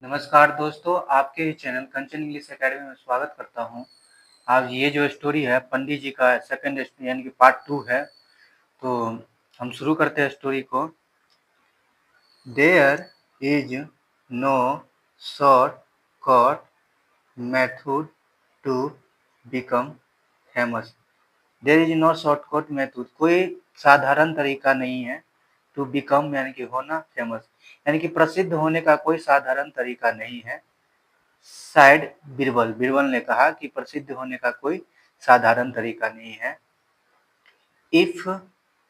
नमस्कार दोस्तों, आपके चैनल कंचन इंग्लिश एकेडमी में स्वागत करता हूं। आज ये जो स्टोरी है पंडित जी का सेकंड यानी कि पार्ट 2 है। तो हम शुरू करते हैं स्टोरी को। There is no short cut method to become famous. There is no shortcut method, कोई साधारण तरीका नहीं है। टू बिकम यानी कि होना, फेमस यानी कि प्रसिद्ध होने का कोई साधारण तरीका नहीं है। शायद बीरबल ने कहा कि प्रसिद्ध होने का कोई साधारण तरीका नहीं है। If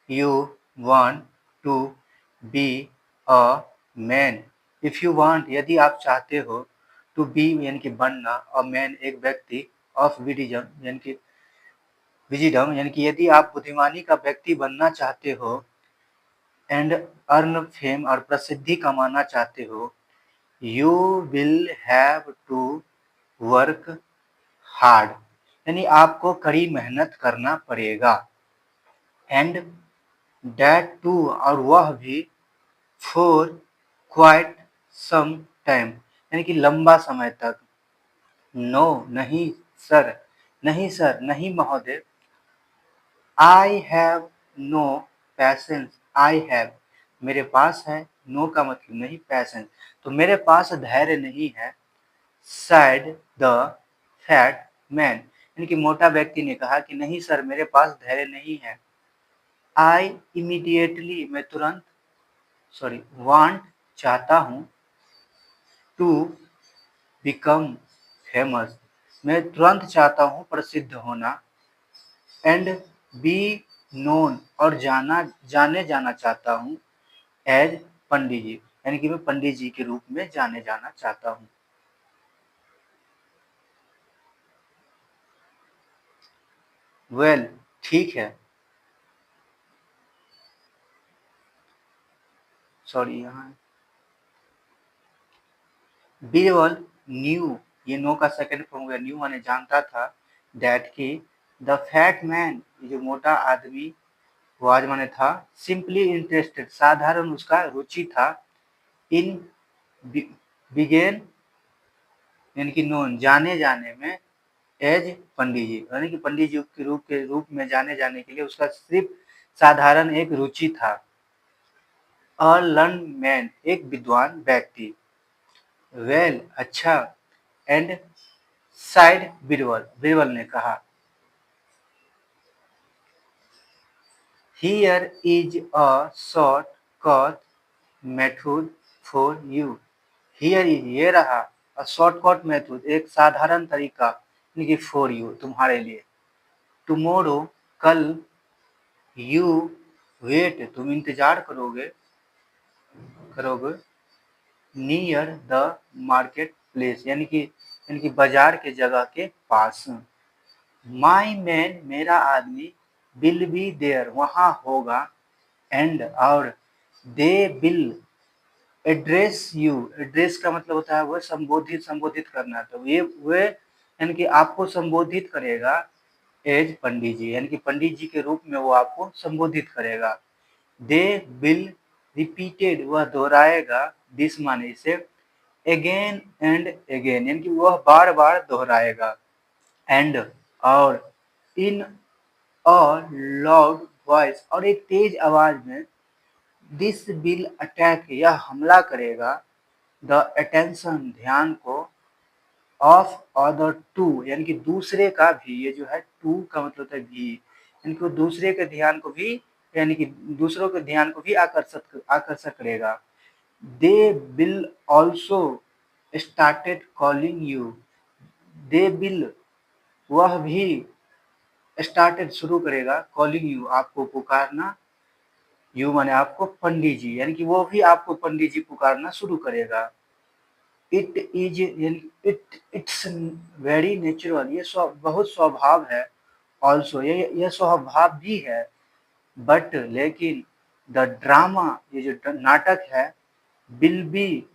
you want to be a man, if you want यदि आप चाहते हो, टू बी यानी कि बनना, अ मैन एक व्यक्ति, ऑफ विजिडम यानी कि यदि आप बुद्धिमानी का व्यक्ति बनना चाहते हो, एंड अर्न फेम और प्रसिद्धि कमाना चाहते हो, you will have to work hard यानी आपको कड़ी मेहनत करना पड़ेगा। एंड दैट टू और वह भी फॉर क्वाइट सम टाइम यानी कि लंबा समय तक। नो नहीं सर, नहीं सर, नहीं महोदय। I have no patience, I have मेरे पास है, नो का मतलब नहीं, पैसेंस तो मेरे पास धैर्य नहीं है। said the fat man यानी कि मोटा व्यक्ति ने कहा कि नहीं सर, मेरे पास धैर्य नहीं है। I immediately मैं तुरंत, want चाहता हूँ, to become famous मैं तुरंत चाहता हूँ प्रसिद्ध होना, and be known और जाने जाना चाहता हूँ, as पंडित जी यानी कि मैं पंडित जी के रूप में जाने जाना चाहता हूँ। वेल ठीक है, यहाँ बीरबल न्यू, ये नो का सेकंड फॉर्म हो गया, न्यू माने जानता था, दैट की द फैट मैन ये जो मोटा आदमी, वाज माने था, सिंपली इंटरेस्टेड साधारण उसका रुचि था, इन बिगेन यानी कि नोन जाने जाने में, एज पंडित जी यानी कि पंडित जी के रूप में जाने जाने के लिए उसका सिर्फ साधारण एक रुचि था। अ लर्न मैन एक विद्वान व्यक्ति। वेल अच्छा, एंड साइड बीरबल ने कहा, here is a short cut method for you. Here is ये रहा, अ शॉर्टकट मेथड एक साधारण तरीका, यानी कि फॉर यू तुम्हारे लिए। टुमारो कल, यू वेट तुम इंतजार करोगे नियर द मार्केट प्लेस यानी कि बाजार के जगह के पास। माई मैन मेरा आदमी, विल बी देयर वहां होगा, एंड और they will address you, address का मतलब होता है वह संबोधित करना, तो ये वे यानी कि आपको संबोधित करेगा, एज पंडित जी यानी कि पंडित जी के रूप में वो आपको संबोधित करेगा। दे विल रिपीटेड वह दोहराएगा, दिस माने इसे, अगेन एंड अगेन यानी कि वह बार बार दोहराएगा, एंड और इन अ लाउड वॉइस और एक तेज आवाज में, दिस विल अटैक यह हमला करेगा, द अटेंशन ध्यान को, ऑफ अदर टू यानी कि दूसरे का भी, ये जो है टू का मतलब होता है भी, यानी कि वो दूसरे के ध्यान को भी यानी कि दूसरों के ध्यान को भी आकर्षक करेगा। They will also started calling you, they will वह भी स्टार्टेड शुरू करेगा, कॉलिंग यू आपको पुकारना, यू माने आपको पंडित जी यानी कि वो भी आपको पंडित जी पुकारना शुरू करेगा। It is it's very natural ये बहुत स्वभाव है, ऑल्सो यह स्वभाव भी है, बट लेकिन द ड्रामा ये जो नाटक है, विल बी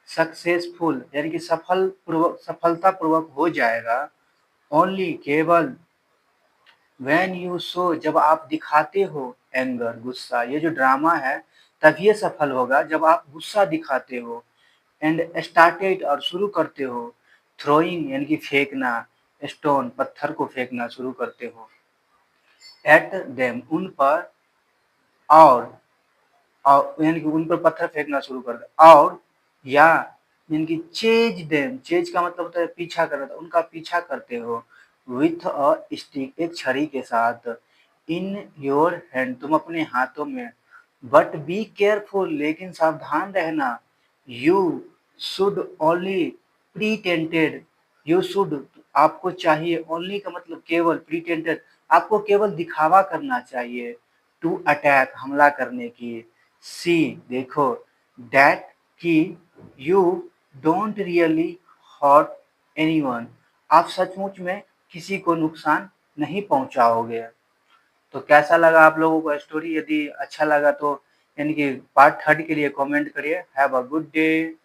सक्सेसफुल यानी कि सफलता पूर्वक हो जाएगा, ओनली केवल, व्हेन यू शो जब आप दिखाते हो, एंगर गुस्सा, ये जो ड्रामा है तभी ये सफल होगा जब आप गुस्सा दिखाते हो, एंड स्टार्टेड और शुरू करते हो, थ्रोइंग यानी कि फेंकना, स्टोन पत्थर को फेंकना शुरू करते हो, एट देम उन पर, और यानी कि उन पर पत्थर फेंकना शुरू कर दे, और या यानी कि चेज देम, चेज का मतलब होता है पीछा करना, तो उनका पीछा करते हो, विथ अ स्टिक एक छड़ी के साथ, इन योर हैंड तुम अपने हाथों में, बट बी केयरफुल लेकिन सावधान रहना, you should only pretended, you should आपको चाहिए, ओनली का मतलब केवल, प्रीटेंटेड आपको केवल दिखावा करना चाहिए, टू अटैक हमला करने की, सी देखो, दैट कि you don't really hurt anyone आप सचमुच में किसी को नुकसान नहीं पहुंचाओगे। तो कैसा लगा आप लोगों को स्टोरी? यदि अच्छा लगा तो यानी कि पार्ट 3 के लिए कमेंट करिए। Have a good day.